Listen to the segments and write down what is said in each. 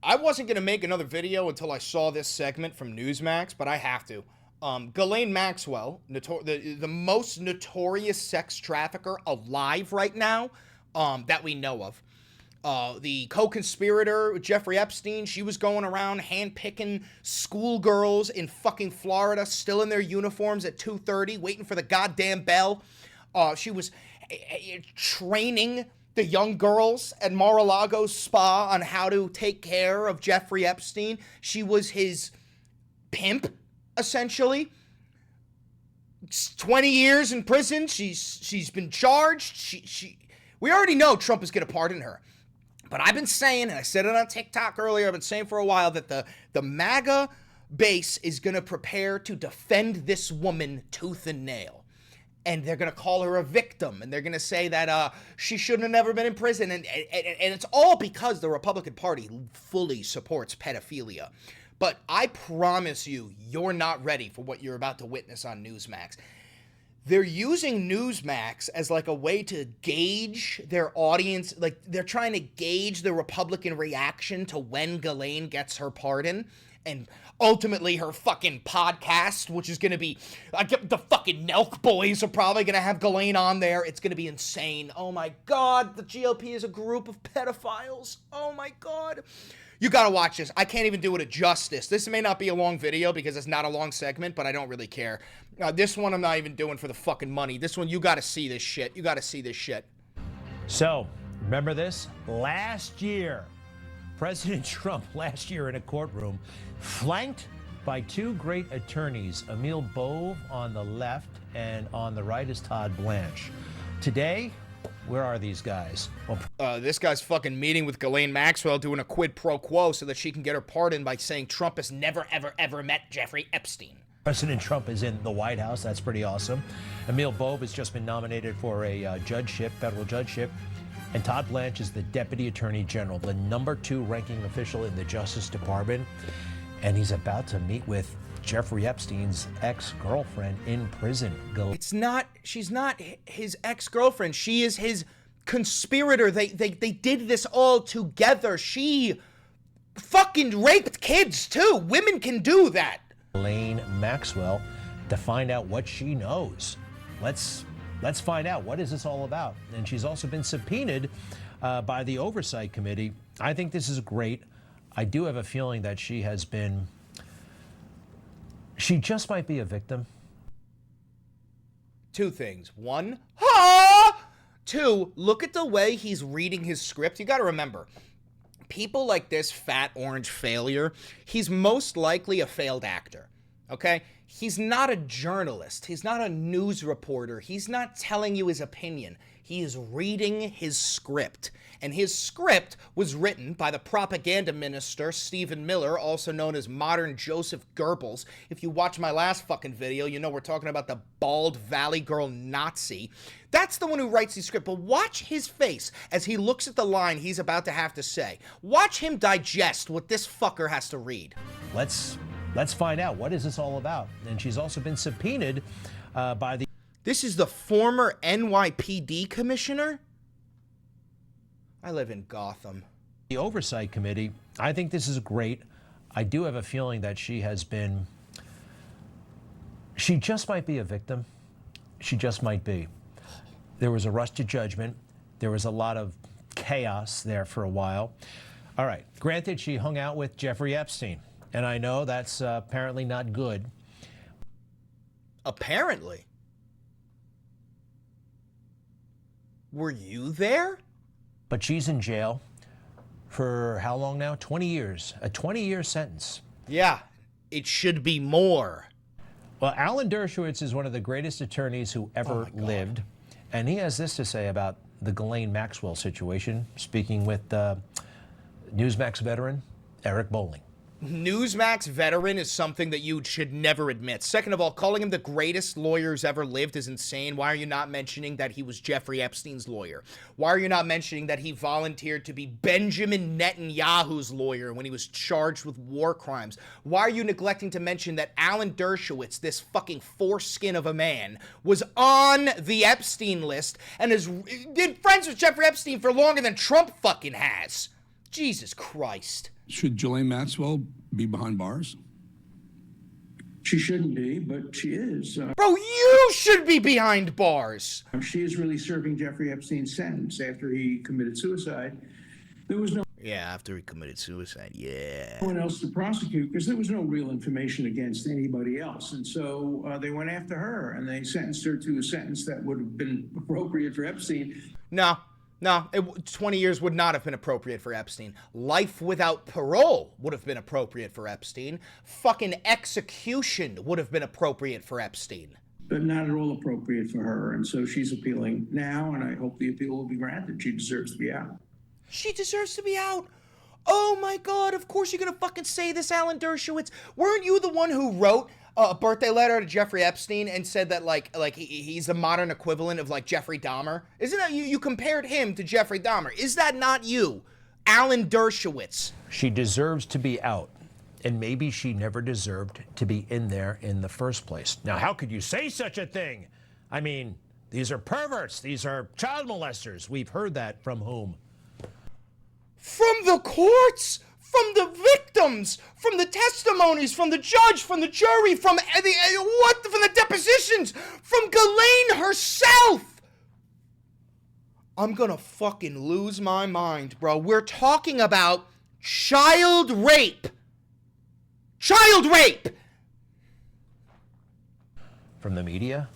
I wasn't going to make another video until I saw this segment from Newsmax, but I have to. Ghislaine Maxwell, the most notorious sex trafficker alive right now that we know of. The co-conspirator with Jeffrey Epstein, she was going around hand-picking schoolgirls in fucking Florida, still in their uniforms at 2:30, waiting for the goddamn bell. She was training the young girls at Mar-a-Lago Spa on how to take care of Jeffrey Epstein. She was his pimp, essentially. 20 years in prison. She's been charged. We already know Trump is going to pardon her. But I've been saying, and I said it on TikTok earlier, I've been saying for a while that the MAGA base is going to prepare to defend this woman tooth and nail. And they're going to call her a victim, and they're going to say that she shouldn't have never been in prison. And it's all because the Republican Party fully supports pedophilia. But I promise you, you're not ready for what you're about to witness on Newsmax. They're using Newsmax as like a way to gauge their audience. Like, they're trying to gauge the Republican reaction to when Ghislaine gets her pardon. And ultimately her fucking podcast, which is going to be, the fucking Nelk boys are probably going to have Ghislaine on there. It's going to be insane. Oh my God, the GOP is a group of pedophiles. Oh my God. You got to watch this. I can't even do it justice. This may not be a long video because it's not a long segment, but I don't really care. This one I'm not even doing for the fucking money. This one, you got to see this shit. You got to see this shit. So, remember this? Last year, President Trump, last year in a courtroom, flanked by two great attorneys, Emil Bove on the left and on the right is Todd Blanche. Today, where are these guys? Well, this guy's fucking meeting with Ghislaine Maxwell doing a quid pro quo so that she can get her pardon by saying Trump has never, ever, ever met Jeffrey Epstein. President Trump is in the White House. That's pretty awesome. Emil Bove has just been nominated for a judgeship, federal judgeship. And Todd Blanche is the Deputy Attorney General, the #2 ranking official in the Justice Department. And he's about to meet with Jeffrey Epstein's ex-girlfriend in prison. She's not his ex-girlfriend. She is his conspirator. They did this all together. She fucking raped kids too. Women can do that. Ghislaine Maxwell to find out what she knows. Let's find out, what is this all about? And she's also been subpoenaed by the Oversight Committee. I think this is great. I do have a feeling that she just might be a victim. Two things. One, ha! Two, look at the way he's reading his script. You got to remember, people like this fat orange failure, he's most likely a failed actor, okay? He's not a journalist. He's not a news reporter. He's not telling you his opinion. He is reading his script. And his script was written by the propaganda minister, Stephen Miller, also known as modern Joseph Goebbels. If you watch my last fucking video, you know we're talking about the bald Valley Girl Nazi. That's the one who writes the script. But watch his face as he looks at the line he's about to have to say. Watch him digest what this fucker has to read. Let's find out, what is this all about? And she's also been subpoenaed by the... This is the former NYPD commissioner? I live in Gotham. The Oversight Committee. I think this is great. I do have a feeling that she just might be a victim. She just might be. There was a rush to judgment. There was a lot of chaos there for a while. All right, granted, she hung out with Jeffrey Epstein. And I know that's apparently not good. Apparently? Were you there? But she's in jail for how long now? 20 years. A 20-year sentence. Yeah, it should be more. Well, Alan Dershowitz is one of the greatest attorneys who ever lived. And he has this to say about the Ghislaine Maxwell situation, speaking with Newsmax veteran Eric Bolling. Newsmax veteran is something that you should never admit. Second of all, calling him the greatest lawyer who's ever lived is insane. Why are you not mentioning that he was Jeffrey Epstein's lawyer? Why are you not mentioning that he volunteered to be Benjamin Netanyahu's lawyer when he was charged with war crimes? Why are you neglecting to mention that Alan Dershowitz, this fucking foreskin of a man, was on the Epstein list and has been friends with Jeffrey Epstein for longer than Trump fucking has? Jesus Christ. Should Ghislaine Maxwell be behind bars? She shouldn't be, but she is. Bro, you should be behind bars. She is really serving Jeffrey Epstein's sentence after he committed suicide. There was no Yeah, after he committed suicide, yeah. one else to prosecute because there was no real information against anybody else. And so they went after her and they sentenced her to a sentence that would have been appropriate for Epstein. No, 20 years would not have been appropriate for Epstein. Life without parole would have been appropriate for Epstein. Fucking execution would have been appropriate for Epstein. But not at all appropriate for her. And so she's appealing now, and I hope the appeal will be granted. She deserves to be out. She deserves to be out. Oh my God, of course you're gonna fucking say this, Alan Dershowitz. Weren't you the one who wrote a birthday letter to Jeffrey Epstein and said that like he's the modern equivalent of like Jeffrey Dahmer? Isn't that you compared him to Jeffrey Dahmer? Is that not you, Alan Dershowitz? She deserves to be out. And maybe she never deserved to be in there in the first place. Now, how could you say such a thing? I mean, these are perverts. These are child molesters. We've heard that from whom? From the courts, from the victims, from the testimonies, from the judge, from the jury, from the depositions, from Ghislaine herself. I'm gonna fucking lose my mind, bro. We're talking about child rape. Child rape! From the media,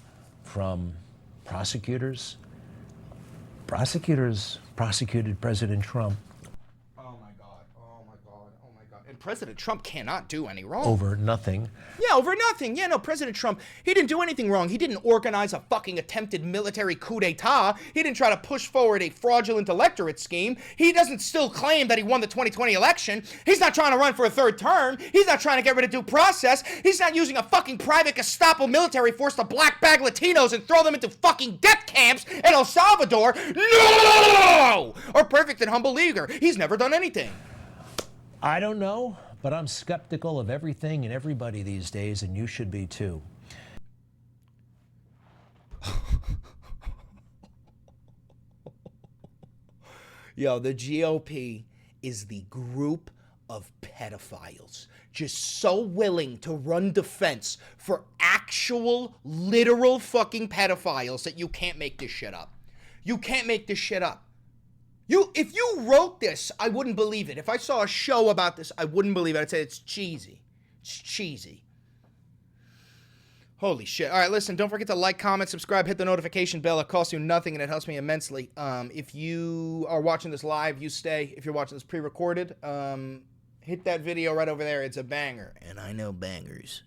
from prosecutors. Prosecutors prosecuted President Trump. Oh my God, oh my God, oh my God. And President Trump cannot do any wrong. Over nothing. Yeah, over nothing. Yeah, no, President Trump, he didn't do anything wrong. He didn't organize a fucking attempted military coup d'etat. He didn't try to push forward a fraudulent electorate scheme. He doesn't still claim that he won the 2020 election. He's not trying to run for a third term. He's not trying to get rid of due process. He's not using a fucking private Gestapo military force to black bag Latinos and throw them into fucking death camps in El Salvador. No! Or perfect and humble leaguer. He's never done anything. I don't know, but I'm skeptical of everything and everybody these days, and you should be too. Yo, the GOP is the group of pedophiles just so willing to run defense for actual, literal fucking pedophiles that you can't make this shit up. You can't make this shit up. If you wrote this, I wouldn't believe it. If I saw a show about this, I wouldn't believe it. I'd say it's cheesy. It's cheesy. Holy shit. All right, listen, don't forget to like, comment, subscribe, hit the notification bell. It costs you nothing and it helps me immensely. If you are watching this live, you stay. If you're watching this pre-recorded, hit that video right over there. It's a banger. And I know bangers.